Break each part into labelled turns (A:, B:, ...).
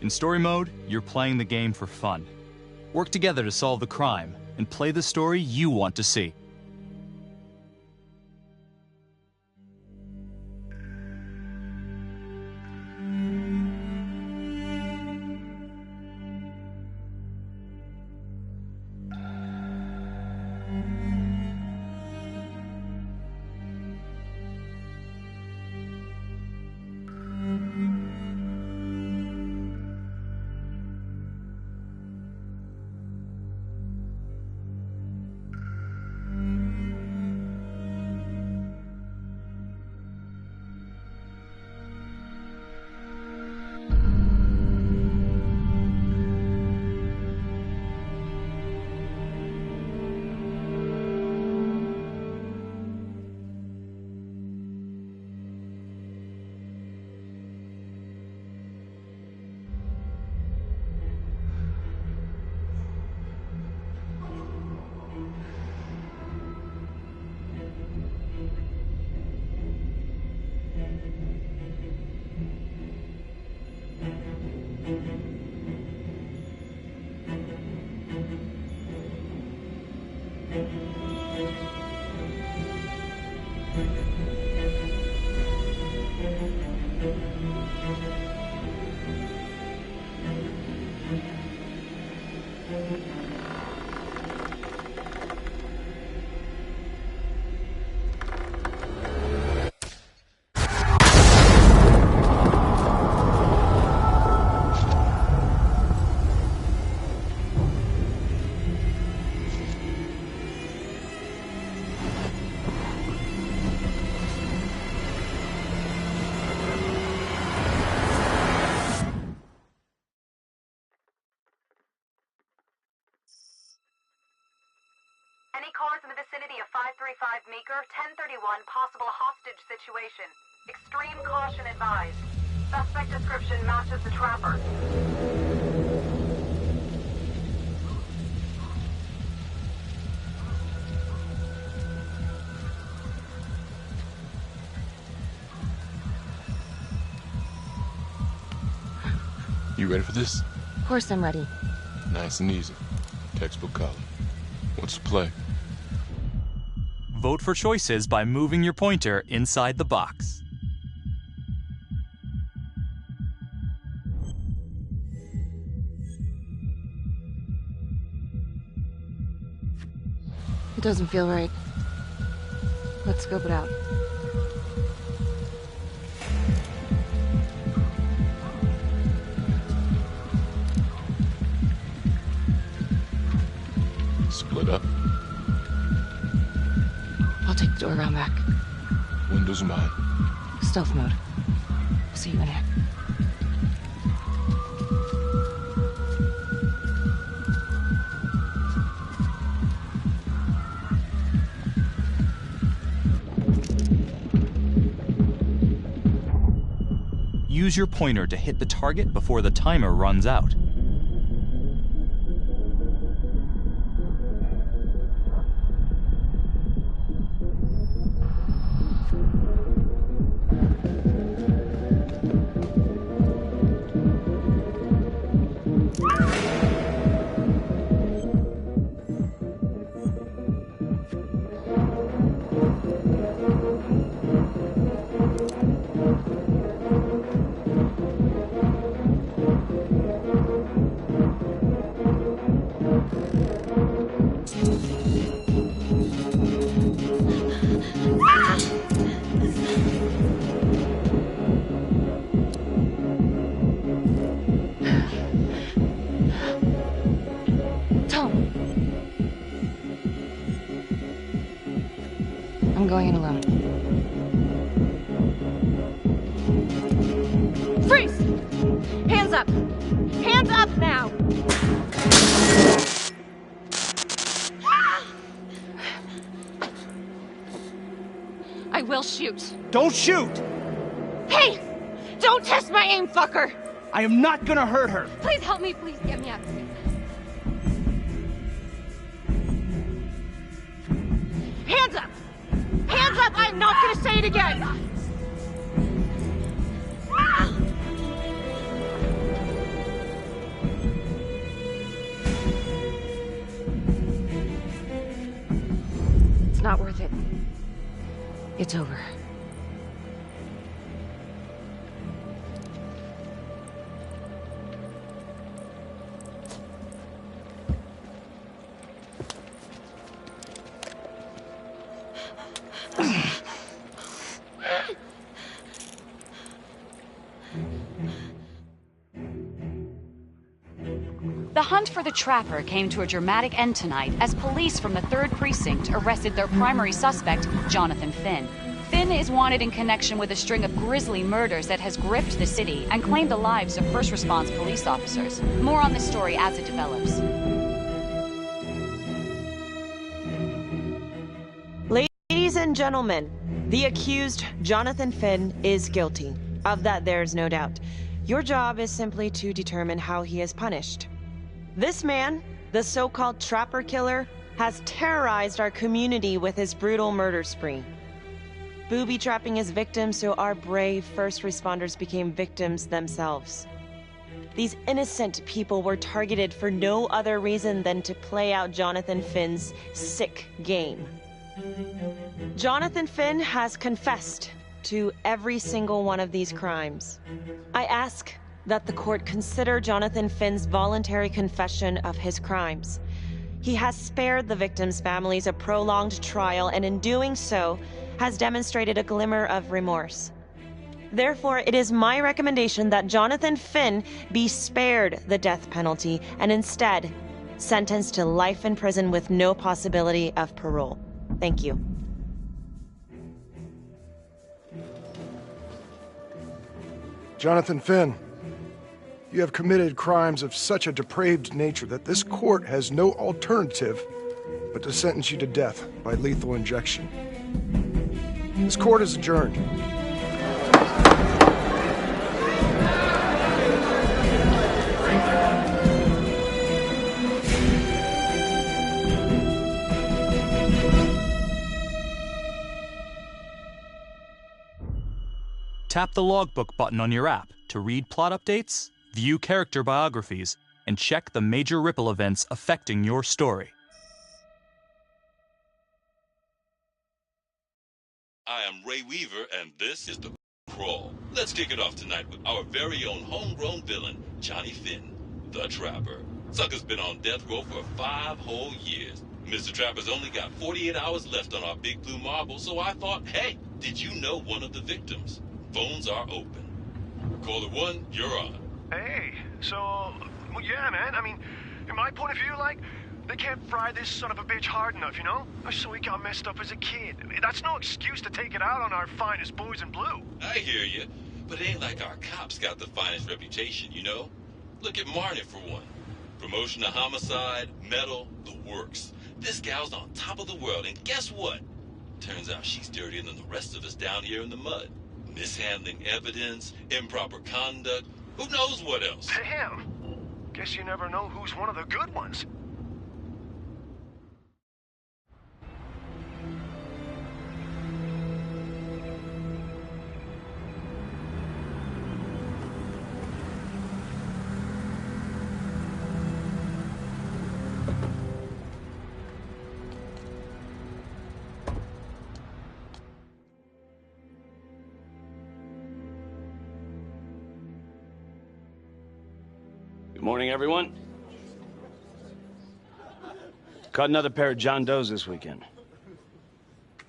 A: In story mode, you're playing the game for fun. Work together to solve the crime, and play the story you want to see.
B: Any cars in the vicinity of 535 Meeker, 1031, possible hostage situation. Extreme caution advised. Suspect description matches the trapper.
C: You ready for this?
D: Of course I'm ready.
C: Nice and easy. Textbook column. What's the play?
A: Vote for choices by moving your pointer inside the box.
D: It doesn't feel right. Let's scope it out.
C: Split up.
D: I'll take the door around back.
C: Windows are mine.
D: Stealth mode. See you in here.
A: Use your pointer to hit the target before the timer runs out.
D: I'm going in alone. Freeze! Hands up! Hands up now! I will shoot.
E: Don't shoot!
D: Hey! Don't test my aim, fucker!
E: I am not gonna hurt her.
D: Please help me, please get me out of here. Hands up! Hands up! I'm not gonna say it again! not worth it. It's over.
F: The hunt for the Trapper came to a dramatic end tonight as police from the 3rd Precinct arrested their primary suspect, Jonathan Finn. Finn is wanted in connection with a string of grisly murders that has gripped the city and claimed the lives of first response police officers. More on this story as it develops.
G: Ladies and gentlemen, the accused, Jonathan Finn, is guilty. Of that, there is no doubt. Your job is simply to determine how he is punished. This man, the so-called Trapper Killer, has terrorized our community with his brutal murder spree. Booby-trapping his victims so our brave first responders became victims themselves. These innocent people were targeted for no other reason than to play out Jonathan Finn's sick game. Jonathan Finn has confessed to every single one of these crimes. I ask that the court consider Jonathan Finn's voluntary confession of his crimes. He has spared the victims' families a prolonged trial, and in doing so, has demonstrated a glimmer of remorse. Therefore, it is my recommendation that Jonathan Finn be spared the death penalty and instead sentenced to life in prison with no possibility of parole. Thank you.
H: Jonathan Finn, you have committed crimes of such a depraved nature that this court has no alternative but to sentence you to death by lethal injection. This court is adjourned.
A: Tap the logbook button on your app to read plot updates, view character biographies, and check the major ripple events affecting your story.
C: I am Ray Weaver, and this is The Crawl. Let's kick it off tonight with our very own homegrown villain, Johnny Finn, the Trapper. Sucker's been on death row for 5 whole years. Mr. Trapper's only got 48 hours left on our big blue marble, so I thought, hey, did you know one of the victims? Phones are open. Caller 1, you're on.
I: Hey, so, well, yeah, man, I mean, in my point of view, like, they can't fry this son of a bitch hard enough, you know? So he got messed up as a kid. That's no excuse to take it out on our finest boys in blue.
C: I hear you, but it ain't like our cops got the finest reputation, you know? Look at Marnie for one. Promotion to homicide, medal, the works. This gal's on top of the world, and guess what? Turns out she's dirtier than the rest of us down here in the mud. Mishandling evidence, improper conduct, who knows what else?
I: Damn. Guess you never know who's one of the good ones.
E: Good morning, everyone. Caught another pair of John Does this weekend.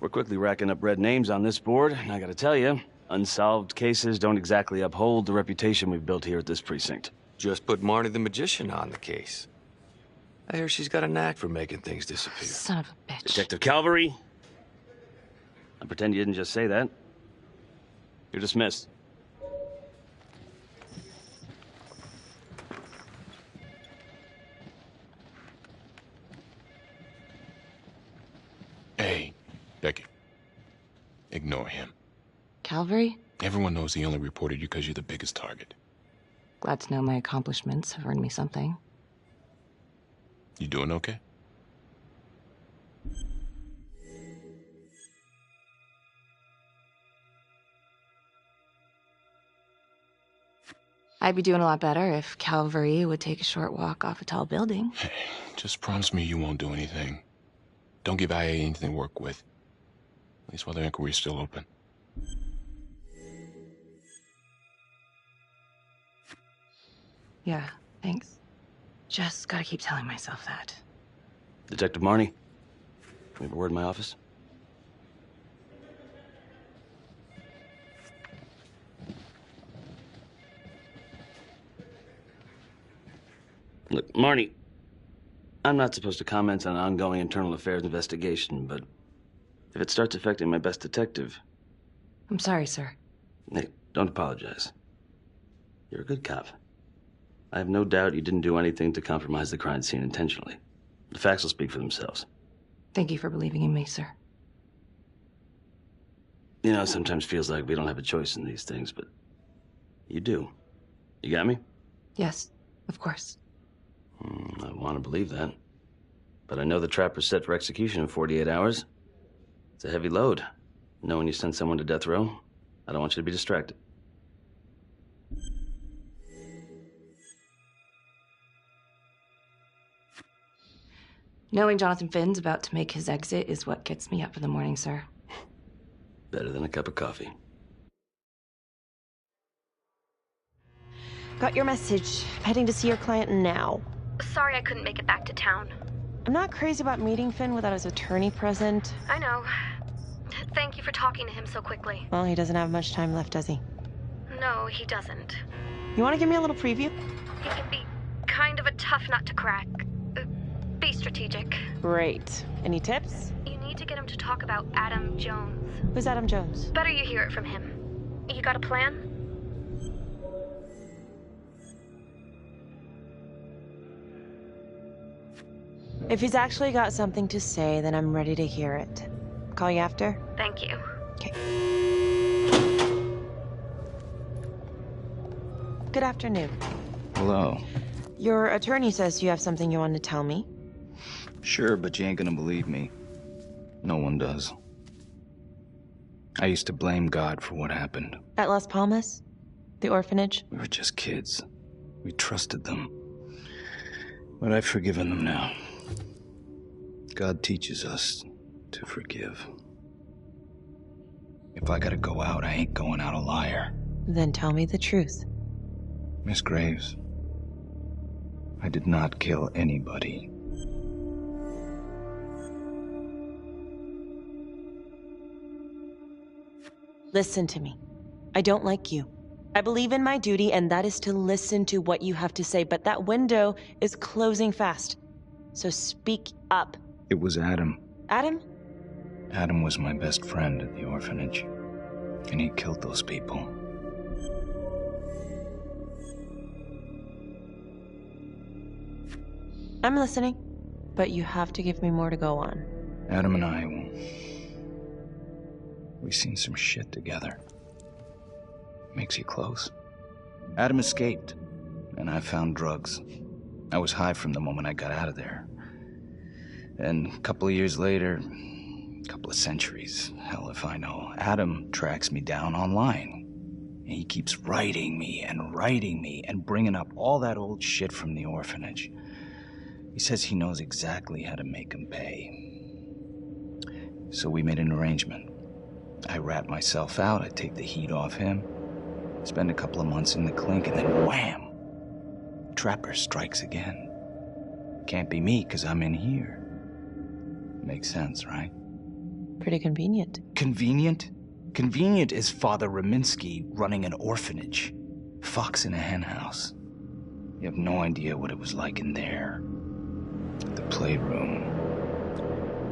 E: We're quickly racking up red names on this board, and I gotta tell you, unsolved cases don't exactly uphold the reputation we've built here at this precinct.
J: Just put Marnie the Magician on the case. I hear she's got a knack for making things disappear.
D: Son of a bitch.
E: Detective Calvary? I pretend you didn't just say that. You're dismissed.
C: Hey, Becky. Ignore him.
D: Calvary?
C: Everyone knows he only reported you because you're the biggest target.
D: Glad to know my accomplishments have earned me something.
C: You doing okay?
D: I'd be doing a lot better if Calvary would take a short walk off a tall building.
C: Hey, just promise me you won't do anything
K: don't give IA anything to work with. At least while their inquiry is still open.
L: Yeah, thanks. Just gotta keep telling myself that.
E: Detective Marnie, can we have a word in my office? Look, Marnie, I'm not supposed to comment on an ongoing internal affairs investigation, but if it starts affecting my best detective...
L: I'm sorry, sir.
E: Hey, don't apologize. You're a good cop. I have no doubt you didn't do anything to compromise the crime scene intentionally. The facts will speak for themselves.
L: Thank you for believing in me, sir.
E: You know, it sometimes feels like we don't have a choice in these things, but you do. You got me?
L: Yes, of course.
E: I want to believe that. But I know the trapper's set for execution in 48 hours. It's a heavy load. Knowing you send someone to death row, I don't want you to be distracted.
L: Knowing Jonathan Finn's about to make his exit is what gets me up in the morning, sir.
E: Better than a cup of coffee.
G: Got your message. Heading to see your client now.
M: Sorry I couldn't make it back to town.
G: I'm not crazy about meeting Finn without his attorney present.
M: I know. Thank you for talking to him so quickly.
G: Well, he doesn't have much time left, does he?
M: No, he doesn't.
G: You want to give me a little preview?
M: He can be kind of a tough nut to crack. Be strategic.
G: Great. Any tips?
M: You need to get him to talk about Adam Jones.
G: Who's Adam Jones?
M: Better you hear it from him. You got a plan?
G: If he's actually got something to say, then I'm ready to hear it. Call you after?
M: Thank you.
G: Okay. Good afternoon.
N: Hello.
G: Your attorney says you have something you want to tell me.
N: Sure, but you ain't gonna believe me. No one does. I used to blame God for what happened.
G: At Las Palmas? The orphanage?
N: We were just kids. We trusted them. But I've forgiven them now. God teaches us to forgive. If I gotta go out, I ain't going out a liar.
G: Then tell me the truth.
N: Miss Graves, I did not kill anybody.
G: Listen to me. I don't like you. I believe in my duty, and that is to listen to what you have to say, but that window is closing fast. So speak up.
N: It was Adam.
G: Adam?
N: Adam was my best friend at the orphanage, and he killed those people.
G: I'm listening, but you have to give me more to go on.
N: Adam and I, we've seen some shit together. Makes you close. Adam escaped, and I found drugs. I was high from the moment I got out of there. And a couple of years later, a couple of centuries, hell if I know, Adam tracks me down online. And he keeps writing me and bringing up all that old shit from the orphanage. He says he knows exactly how to make him pay. So we made an arrangement. I rat myself out, I take the heat off him, spend a couple of months in the clink, and then wham! Trapper strikes again. Can't be me, 'cause I'm in here. Makes sense, right?
G: Pretty convenient.
N: Convenient? Convenient is Father Raminsky running an orphanage. Fox in a henhouse. You have no idea what it was like in there. The playroom.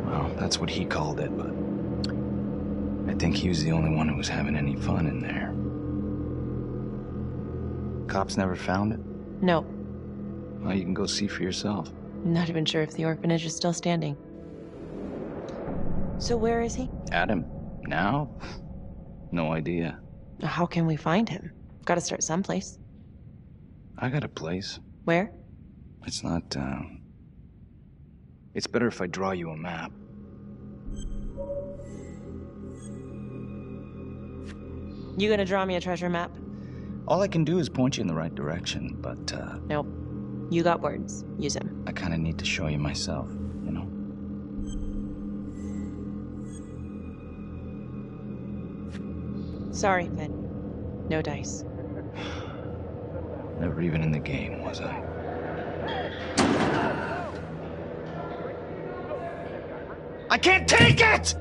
N: Well, that's what he called it, but I think he was the only one who was having any fun in there. Cops never found it?
G: No.
N: Well, you can go see for yourself.
G: I'm not even sure if the orphanage is still standing. So where is he?
N: Adam? Now? No idea.
G: How can we find him? Gotta start someplace.
N: I got a place.
G: Where?
N: It's not, It's better if I draw you a map.
G: You gonna draw me a treasure map?
N: All I can do is point you in the right direction, but,
G: Nope. You got words. Use them.
N: I kinda need to show you myself, you know?
G: Sorry, Finn. No dice.
N: Never even in the game, was I? I can't take it!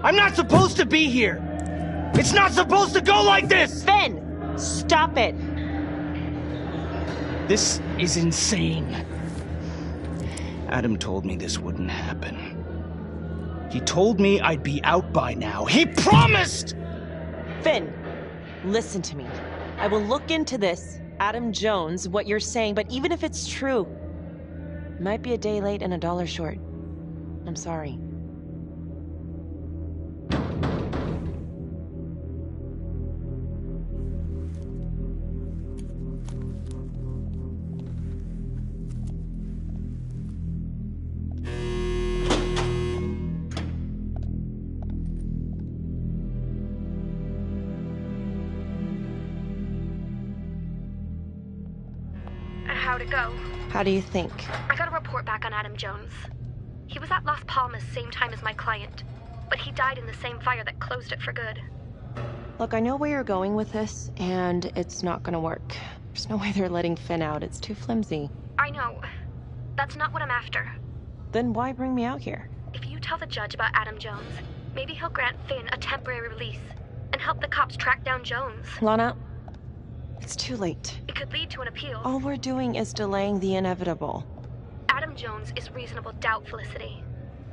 N: I'm not supposed to be here! It's not supposed to go like this!
G: Finn! Stop it!
N: This is insane. Adam told me this wouldn't happen. He told me I'd be out by now. He promised!
G: Finn, listen to me. I will look into this, Adam Jones, what you're saying, but even if it's true, it might be a day late and $1 short. I'm sorry.
M: How'd it go?
G: How do you think?
M: I got a report back on Adam Jones. He was at Las Palmas same time as my client, but he died in the same fire that closed it for good.
G: Look, I know where you're going with this, and it's not gonna work. There's no way they're letting Finn out. It's too flimsy.
M: I know. That's not what I'm after.
G: Then why bring me out here?
M: If you tell the judge about Adam Jones, maybe he'll grant Finn a temporary release and help the cops track down Jones.
G: Lana, it's too late.
M: It could lead to an appeal.
G: All we're doing is delaying the inevitable.
M: Adam Jones is reasonable doubt, Felicity.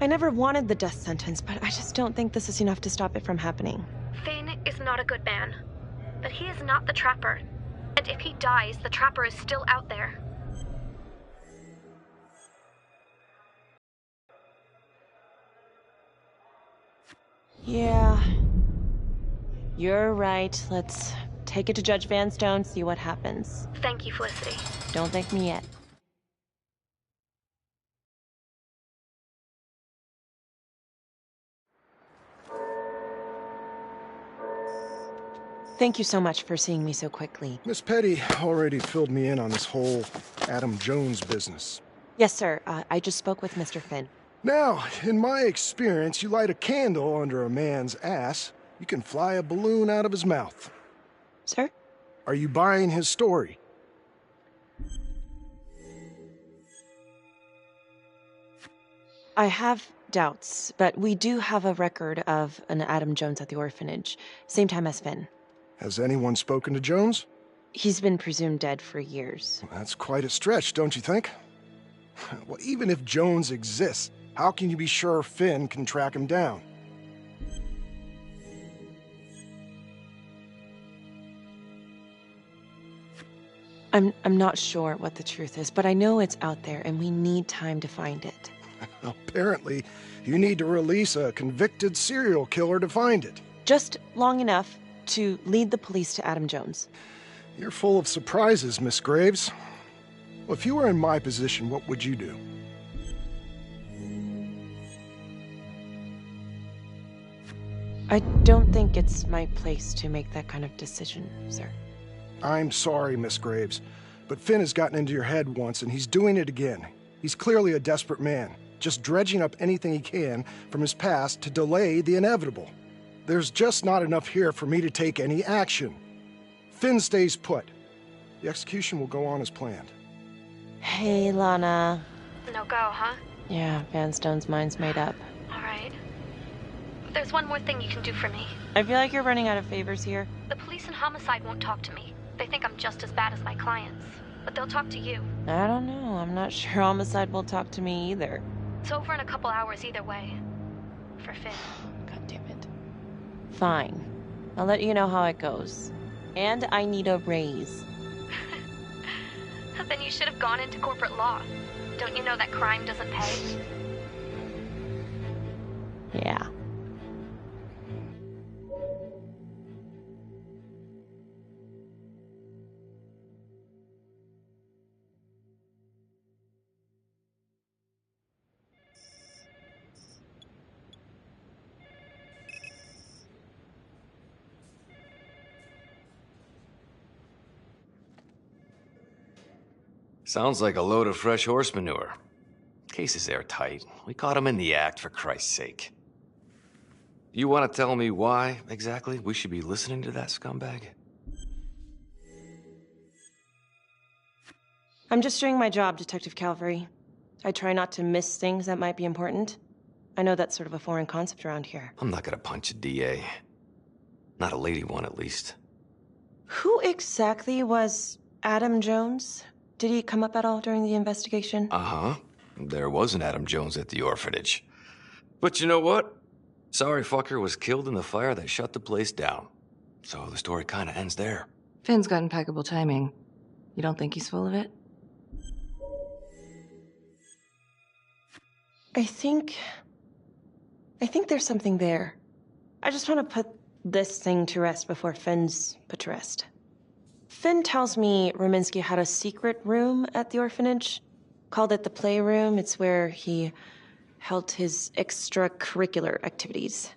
G: I never wanted the death sentence, but I just don't think this is enough to stop it from happening.
M: Finn is not a good man, but he is not the Trapper. And if he dies, the Trapper is still out there.
G: Yeah. You're right. Let's take it to Judge Vanstone, see what happens.
M: Thank you, Felicity.
G: Don't thank me yet. Thank you so much for seeing me so quickly.
H: Miss Petty already filled me in on this whole Adam Jones business.
G: Yes, sir. I just spoke with Mr. Finn.
H: Now, in my experience, you light a candle under a man's ass, you can fly a balloon out of his mouth.
G: Sir?
H: Are you buying his story?
G: I have doubts, but we do have a record of an Adam Jones at the orphanage, same time as Finn.
H: Has anyone spoken to Jones?
G: He's been presumed dead for years.
H: That's quite a stretch, don't you think? Well, even if Jones exists, how can you be sure Finn can track him down?
G: I'm not sure what the truth is, but I know it's out there, and we need time to find it.
H: Apparently, you need to release a convicted serial killer to find it.
G: Just long enough to lead the police to Adam Jones.
H: You're full of surprises, Miss Graves. Well, if you were in my position, what would you do?
G: I don't think it's my place to make that kind of decision, sir.
H: I'm sorry, Miss Graves, but Finn has gotten into your head once, and he's doing it again. He's clearly a desperate man, just dredging up anything he can from his past to delay the inevitable. There's just not enough here for me to take any action. Finn stays put. The execution will go on as planned.
G: Hey, Lana.
M: No go, huh?
G: Yeah, Vanstone's mind's made up.
M: All right. There's one more thing you can do for me.
G: I feel like you're running out of favors here.
M: The police and homicide won't talk to me. They think I'm just as bad as my clients. But they'll talk to you.
G: I don't know. I'm not sure Homicide will talk to me either.
M: It's over in a couple hours either way. For Finn.
G: God damn it. Fine. I'll let you know how it goes. And I need a raise.
M: Then you should have gone into corporate law. Don't you know that crime doesn't pay?
G: Yeah.
J: Sounds like a load of fresh horse manure. Case is airtight. We caught him in the act, for Christ's sake. You want to tell me why, exactly, we should be listening to that scumbag?
G: I'm just doing my job, Detective Calvary. I try not to miss things that might be important. I know that's sort of a foreign concept around here.
J: I'm not gonna punch a DA. Not a lady one, at least.
G: Who exactly was Adam Jones? Did he come up at all during the investigation?
J: Uh-huh. There was an Adam Jones at the orphanage. But you know what? Sorry fucker was killed in the fire that shut the place down. So the story kind of ends there.
L: Finn's got impeccable timing. You don't think he's full of it?
G: I think there's something there. I just want to put this thing to rest before Finn's put to rest. Finn tells me Rominsky had a secret room at the orphanage. Called it the playroom. It's where he held his extracurricular activities.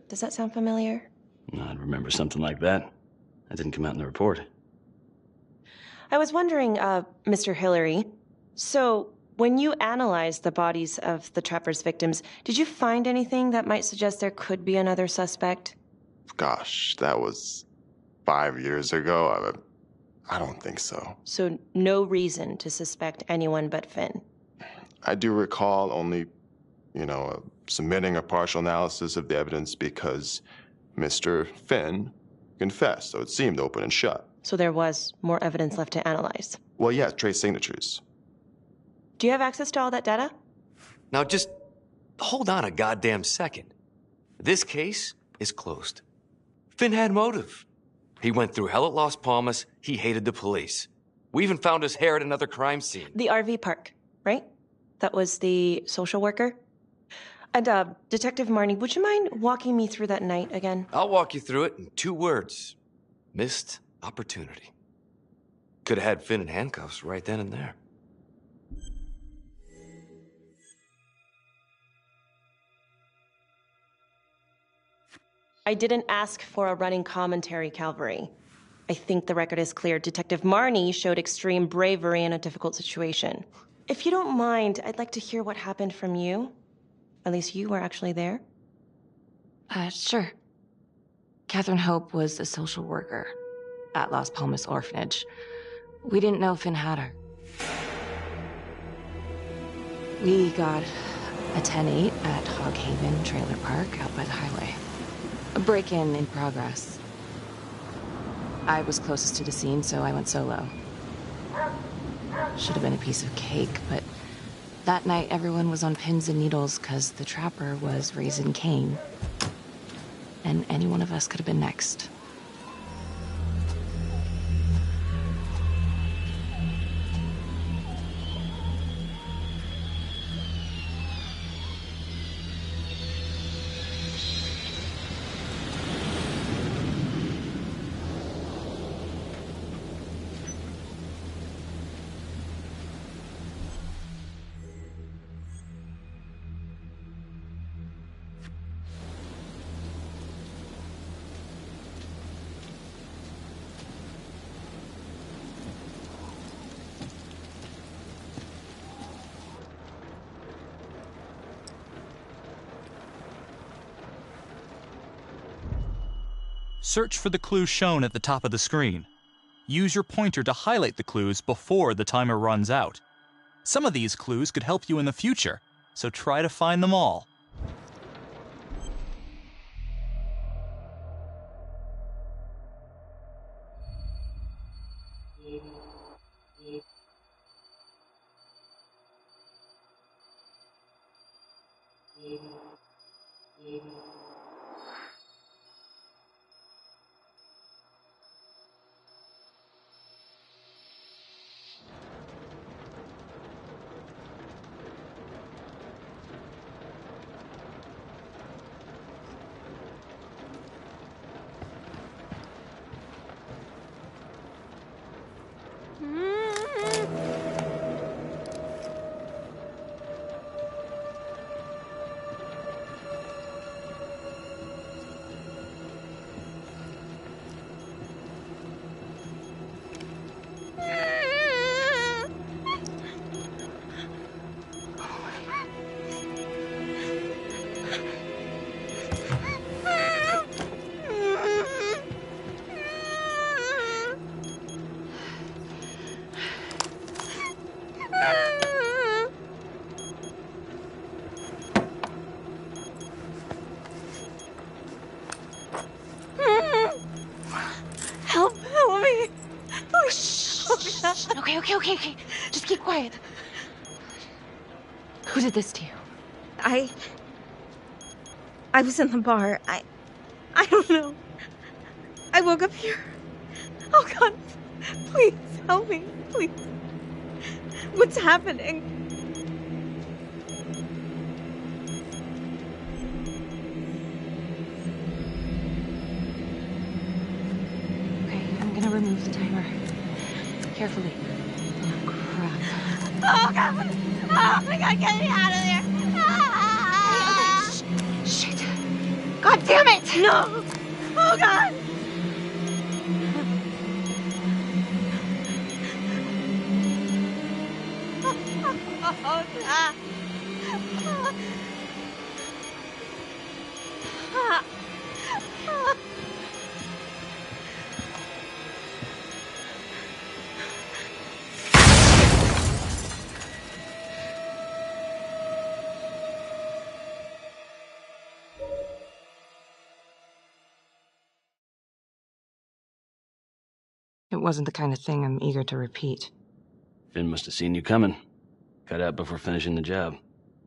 G: Does that sound familiar?
E: I'd remember something like that. That didn't come out in the report.
G: I was wondering, Mr. Hillary, so when you analyzed the bodies of the Trapper's victims, did you find anything that might suggest there could be another suspect?
K: Gosh, that was 5 years ago. I don't think so.
G: So no reason to suspect anyone but Finn?
K: I do recall only, submitting a partial analysis of the evidence because Mr. Finn confessed, so it seemed open and shut.
G: So there was more evidence left to analyze?
K: Well, yeah, trace signatures.
G: Do you have access to all that data?
J: Now just hold on a goddamn second. This case is closed. Finn had motive. He went through hell at Las Palmas. He hated the police. We even found his hair at another crime scene.
G: The RV park, right? That was the social worker? And, Detective Marnie, would you mind walking me through that night again?
J: I'll walk you through it in 2 words. Missed opportunity. Could have had Finn in handcuffs right then and there.
G: I didn't ask for a running commentary, Calvary. I think the record is clear. Detective Marnie showed extreme bravery in a difficult situation. If you don't mind, I'd like to hear what happened from you. At least you were actually there.
L: Sure. Catherine Hope was a social worker at Las Palmas Orphanage. We didn't know Finn had her. We got a 10-8 at Hog Haven Trailer Park out by the highway. A break-in in progress. I was closest to the scene, so I went solo. Should have been a piece of cake, but that night everyone was on pins and needles because the Trapper was raising Cain. And any one of us could have been next.
A: Search for the clues shown at the top of the screen. Use your pointer to highlight the clues before the timer runs out. Some of these clues could help you in the future, so try to find them all.
L: Okay. Just keep quiet. Who did this to you?
O: I was in the bar. I don't know. I woke up here. Oh God, please help me, please. What's happening?
L: Okay, I'm gonna remove the timer. Carefully. Oh, crap.
O: Oh God! Oh my God, get me out of there!
L: Okay, shit. God damn it!
O: No! Oh God! Oh God!
L: It wasn't the kind of thing I'm eager to repeat.
E: Finn must have seen you coming. Cut out before finishing the job.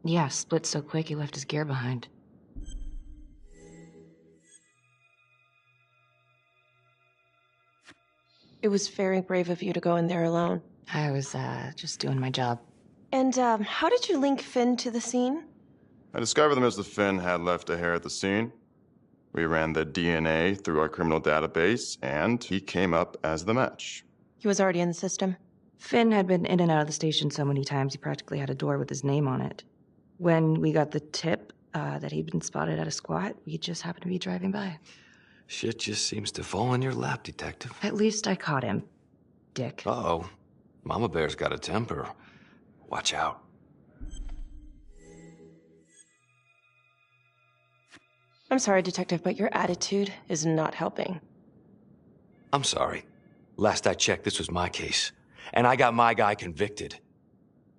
L: Yeah, split so quick he left his gear behind.
G: It was very brave of you to go in there alone.
L: I was, just doing my job.
G: And, how did you link Finn to the scene?
K: I discovered that Mr. Finn had left a hair at the scene. We ran the DNA through our criminal database, and he came up as the match.
G: He was already in the system.
L: Finn had been in and out of the station so many times he practically had a door with his name on it. When we got the tip that he'd been spotted at a squat, we just happened to be driving by.
J: Shit just seems to fall in your lap, Detective.
L: At least I caught him, dick.
J: Uh-oh. Mama Bear's got a temper. Watch out.
G: I'm sorry, Detective, but your attitude is not helping.
J: I'm sorry. Last I checked, this was my case. And I got my guy convicted.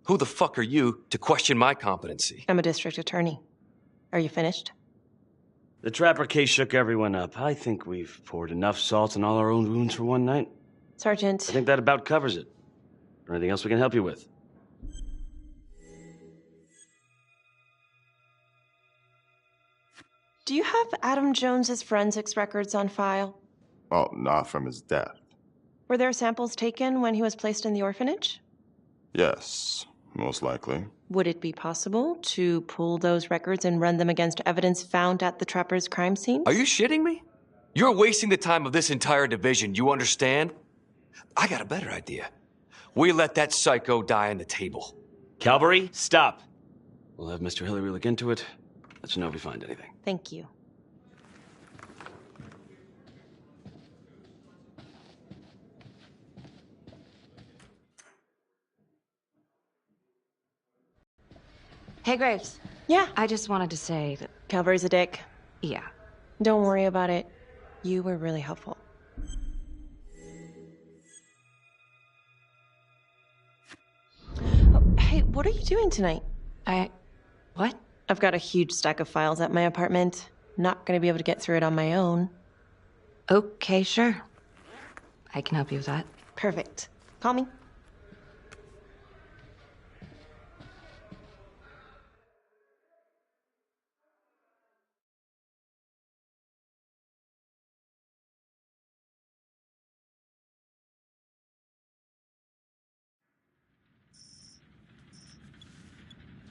J: Who the fuck are you to question my competency?
G: I'm a district attorney. Are you finished?
E: The Trapper case shook everyone up. I think we've poured enough salt in all our own wounds for one night.
G: Sergeant.
E: I think that about covers it. Or anything else we can help you with?
G: Do you have Adam Jones's forensics records on file?
K: Well, not from his death.
G: Were there samples taken when he was placed in the orphanage?
K: Yes, most likely.
G: Would it be possible to pull those records and run them against evidence found at the Trapper's crime scene?
J: Are you shitting me? You're wasting the time of this entire division, you understand? I got a better idea. We let that psycho die on the table.
E: Calvary, stop. We'll have Mr. Hillary look into it. Let you know if we find anything.
G: Thank you.
L: Hey, Graves.
G: Yeah?
L: I just wanted to say that...
G: Calvary's a dick.
L: Yeah.
G: Don't worry about it. You were really helpful. Oh, hey, what are you doing tonight?
L: What?
G: I've got a huge stack of files at my apartment. Not gonna be able to get through it on my own.
L: Okay, sure. I can help you with that.
G: Perfect. Call me.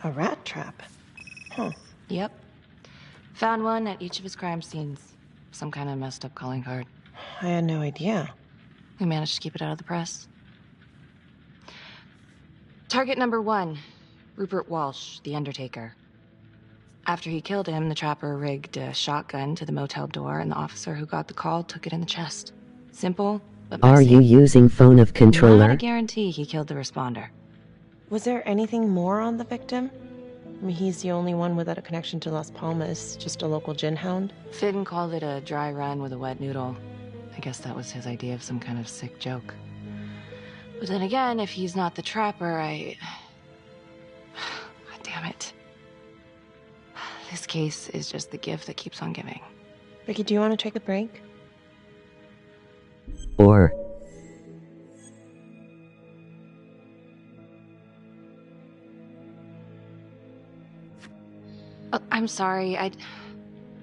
G: A rat trap? Huh.
L: Yep. Found one at each of his crime scenes. Some kind of messed up calling card.
G: I had no idea.
L: We managed to keep it out of the press. Target number 1, Rupert Walsh, the Undertaker. After he killed him, the Trapper rigged a shotgun to the motel door, and the officer who got the call took it in the chest. Simple, but messy.
P: Are you using phone of controller?
L: Not a guarantee he killed the responder.
G: Was there anything more on the victim? I mean, he's the only one without a connection to Las Palmas, just a local gin hound.
L: Finn called it a dry run with a wet noodle. I guess that was his idea of some kind of sick joke. But then again, if he's not the Trapper, God damn it. This case is just the gift that keeps on giving.
G: Ricky, do you want to take a break?
L: I'm sorry.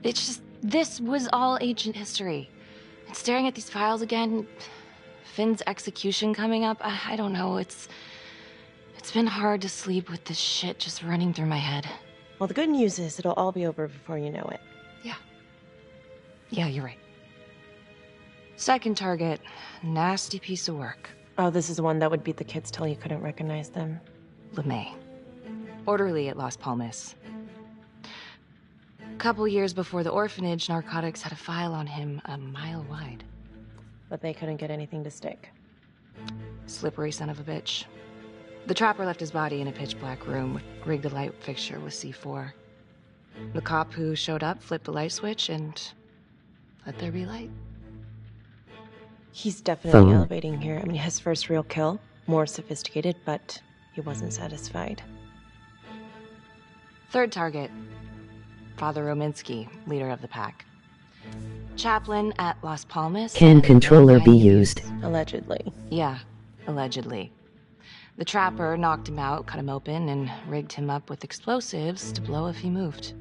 L: It's just, this was all ancient history. And staring at these files again, Finn's execution coming up, I don't know, it's been hard to sleep with this shit just running through my head.
G: Well, the good news is it'll all be over before you know it.
L: Yeah, you're right. Second target, nasty piece of work.
G: Oh, this is the one that would beat the kids till you couldn't recognize them.
L: LeMay. Orderly at Las Palmas. A couple years before the orphanage, narcotics had a file on him a mile wide.
G: But they couldn't get anything to stick.
L: Slippery son of a bitch. The trapper left his body in a pitch-black room, rigged a light fixture with C4. The cop who showed up flipped the light switch and let there be light.
G: He's definitely elevating here. I mean, his first real kill, more sophisticated, but he wasn't satisfied.
L: Third target, Father Rominsky, leader of the pack. Chaplain at Las Palmas.
P: Can controller be used?
G: Allegedly.
L: Yeah, allegedly. The trapper knocked him out, cut him open, and rigged him up with explosives to blow if he moved.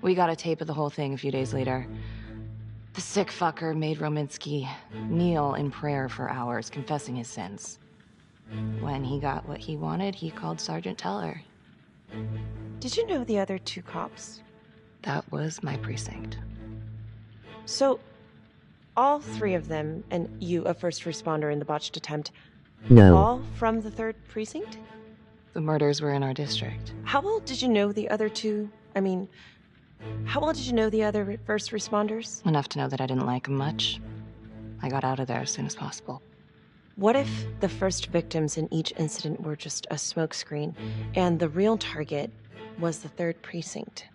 L: We got a tape of the whole thing a few days later. The sick fucker made Rominsky kneel in prayer for hours, confessing his sins. When he got what he wanted, he called Sergeant Teller.
G: Did you know the other two cops?
L: That was my precinct.
G: So, all three of them, and you, a first responder in the botched attempt,
P: No.
G: all from the 3rd precinct?
L: The murders were in our district.
G: How well did you know the other two? I mean, how well did you know the other first responders?
L: Enough to know that I didn't like them much. I got out of there as soon as possible.
G: What if the first victims in each incident were just a smokescreen, and the real target was the 3rd precinct?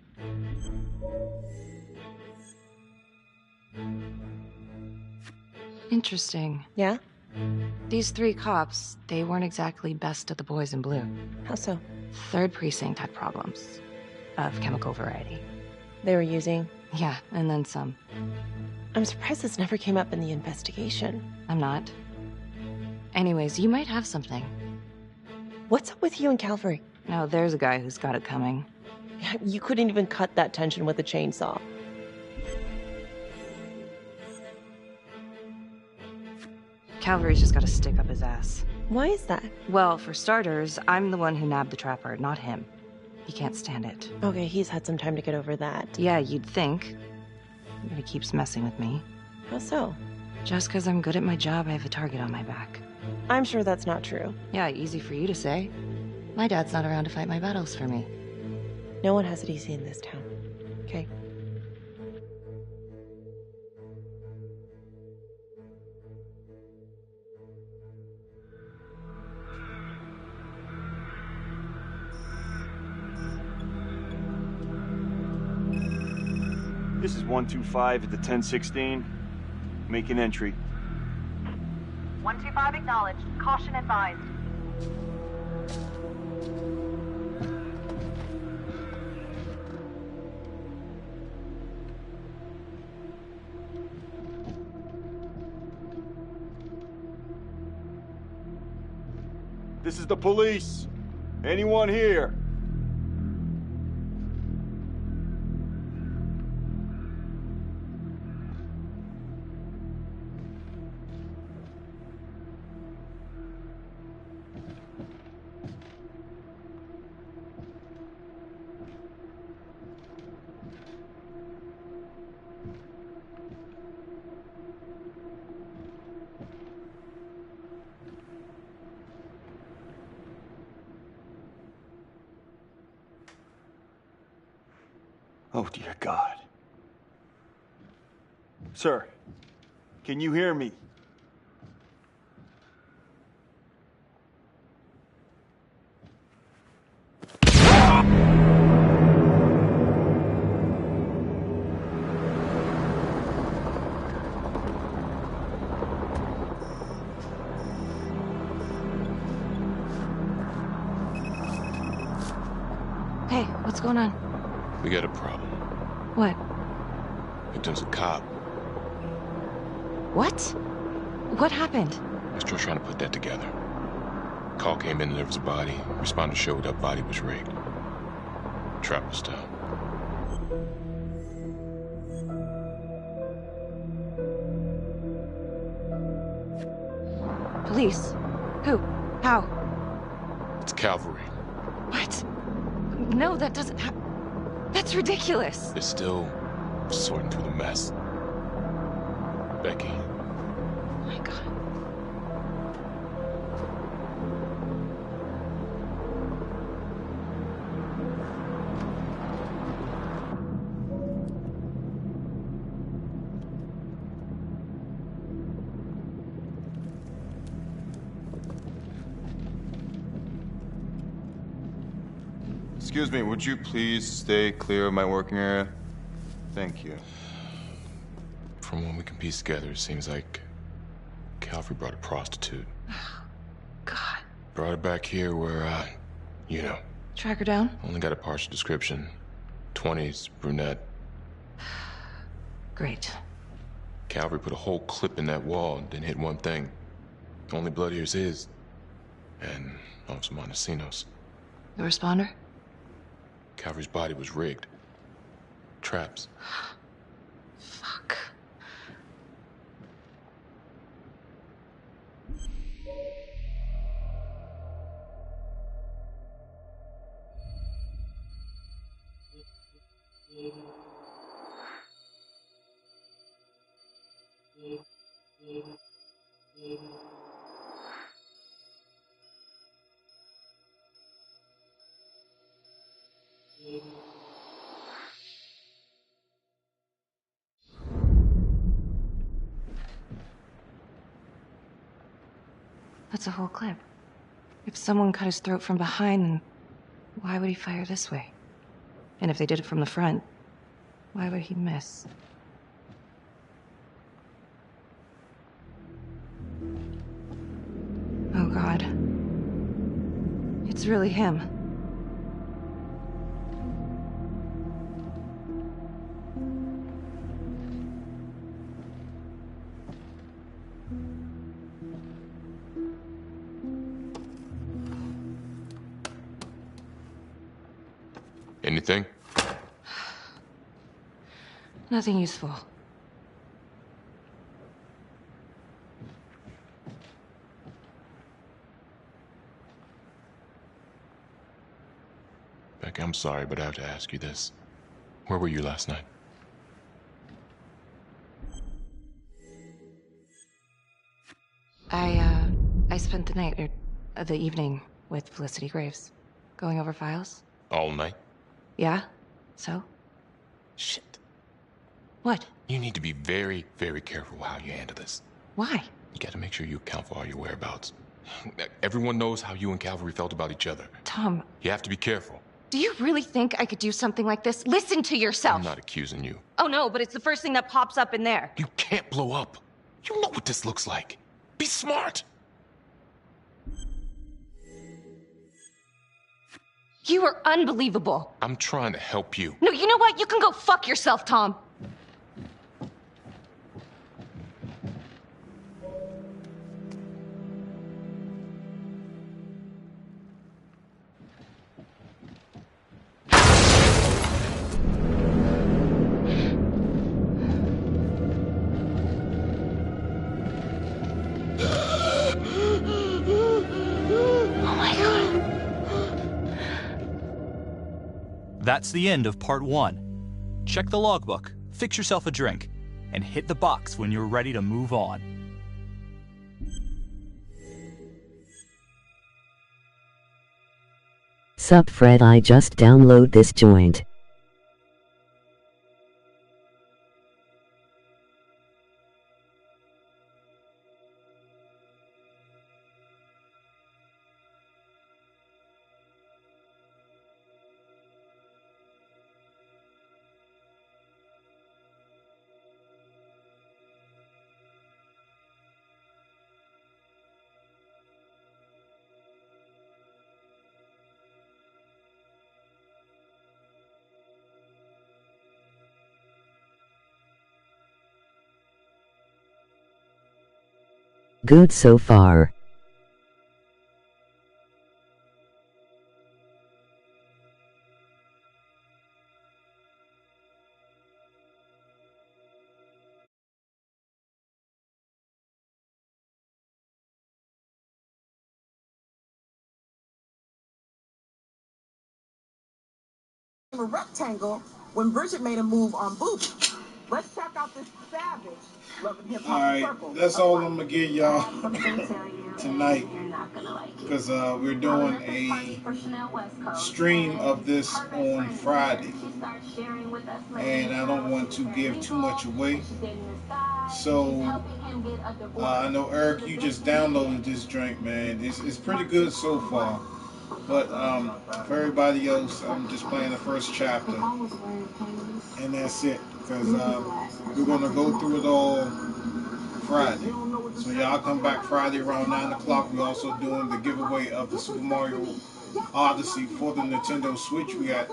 L: Interesting.
G: Yeah?
L: These 3 cops, they weren't exactly best of the boys in blue.
G: How so?
L: 3rd precinct had problems. Of chemical variety.
G: They were using?
L: Yeah, and then some.
G: I'm surprised this never came up in the investigation.
L: I'm not. Anyways, you might have something.
G: What's up with you and Calvary?
L: Now, there's a guy who's got it coming.
G: You couldn't even cut that tension with a chainsaw.
L: Calvary's just gotta stick up his ass.
G: Why is that?
L: Well, for starters, I'm the one who nabbed the trapper, not him. He can't stand it.
G: Okay, he's had some time to get over that.
L: Yeah, you'd think. But he keeps messing with me.
G: How so?
L: Just because I'm good at my job, I have a target on my back.
G: I'm sure that's not true.
L: Yeah, easy for you to say. My dad's not around to fight my battles for me.
G: No one has it easy in this town. Okay?
Q: This is 125 at the 1016. Make an entry.
B: 125 acknowledged. Caution advised.
Q: This is the police. Anyone here? Oh, dear God. Sir, can you hear me?
L: Hey, what's going on?
C: We got a problem.
L: What?
C: Victim's a cop.
L: What? What happened?
C: We're still trying to put that together. Call came in and there was a body. Responder showed up, body was rigged. Trap was down.
L: Police? Who? How?
R: It's cavalry.
L: What? No, that doesn't That's ridiculous.
R: They're still sorting through the mess. Becky.
L: Oh my God.
K: Excuse me, would you please stay clear of my working area? Thank you.
R: From what we can piece together, it seems like Calvary brought a prostitute.
L: God.
R: Brought her back here where, you know.
L: Track her down?
R: Only got a partial description. 20s, brunette.
L: Great.
R: Calvary put a whole clip in that wall and didn't hit one thing. Only blood here's his. And Officer Montesinos.
L: The responder?
R: Calvary's body was rigged. Traps.
L: Fuck. That's a whole clip. If someone cut his throat from behind, then why would he fire this way? And if they did it from the front, why would he miss? Oh, God. It's really him.
R: Anything?
L: Nothing useful.
R: Becky, I'm sorry, but I have to ask you this. Where were you last night?
L: I spent the night, or the evening, with Felicity Graves. Going over files.
R: All night?
L: Yeah? So?
R: Shit.
L: What?
R: You need to be very, very careful how you handle this.
L: Why?
R: You gotta make sure you account for all your whereabouts. Everyone knows how you and Calvary felt about each other.
L: Tom.
R: You have to be careful.
L: Do you really think I could do something like this? Listen to yourself!
R: I'm not accusing you.
L: Oh no, but it's the first thing that pops up in there.
R: You can't blow up. You know what this looks like. Be smart.
L: You are unbelievable.
R: I'm trying to help you.
L: No, you know what? You can go fuck yourself, Tom.
A: That's the end of part 1. Check the logbook, fix yourself a drink, and hit the box when you're ready to move on.
P: Sup Fred, I just download this joint. Good so far.
S: A rectangle when Bridget made a move on Booby. Let's check out this savage loving hip hop circle.
T: Alright, that's all I'm gonna give y'all tonight. Because we're doing a stream of this on Friday. And I don't want to give too much away. So I know Eric, you just downloaded this drink, man. It's pretty good so far. But for everybody else, I'm just playing the first chapter. And that's it. Because we're going to go through it all Friday. So y'all come back Friday around 9 o'clock. We're also doing the giveaway of the Super Mario Odyssey for the Nintendo Switch. We got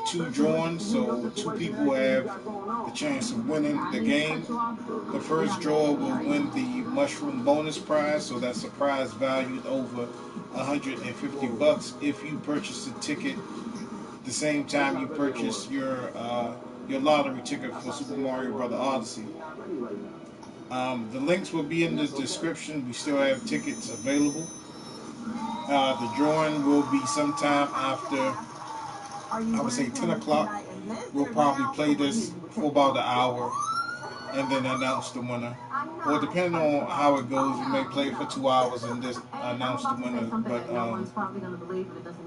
T: 2 drawings, so 2 people have the chance of winning the game. The first drawer will win the mushroom bonus prize, so that's a prize valued over $150 if you purchase a ticket the same time you purchase your lottery ticket for Super Mario Bros. Odyssey. The links will be in the description. We still have tickets available. The drawing will be sometime after, I would say 10 o'clock. We'll probably play this for about an hour and then announce the winner. Or depending on how it goes, we may play for 2 hours and just announce the winner. But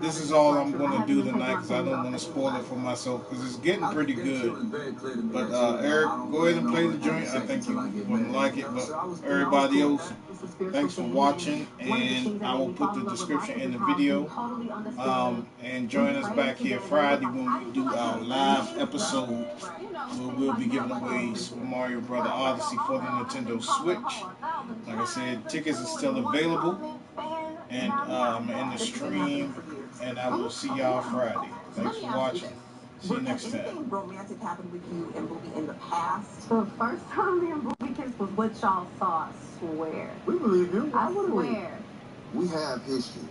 T: this is all I'm going to do tonight because I don't want to spoil it for myself because it's getting pretty good. But Eric, go ahead and play the joint. I think you wouldn't like it, but everybody else, thanks for watching, and I will put the description in the video. And join us back here Friday when we do our live episode where we'll be giving away Super Mario Bros. Odyssey for the Nintendo Switch. Like I said, tickets are still available, and in the stream, and I will see y'all Friday. Thanks for watching. See you next time. Anything romantic happened with you and Booby in the past? The first time me and Booby kissed was what y'all saw, I swear. We believe you. I swear. We have history.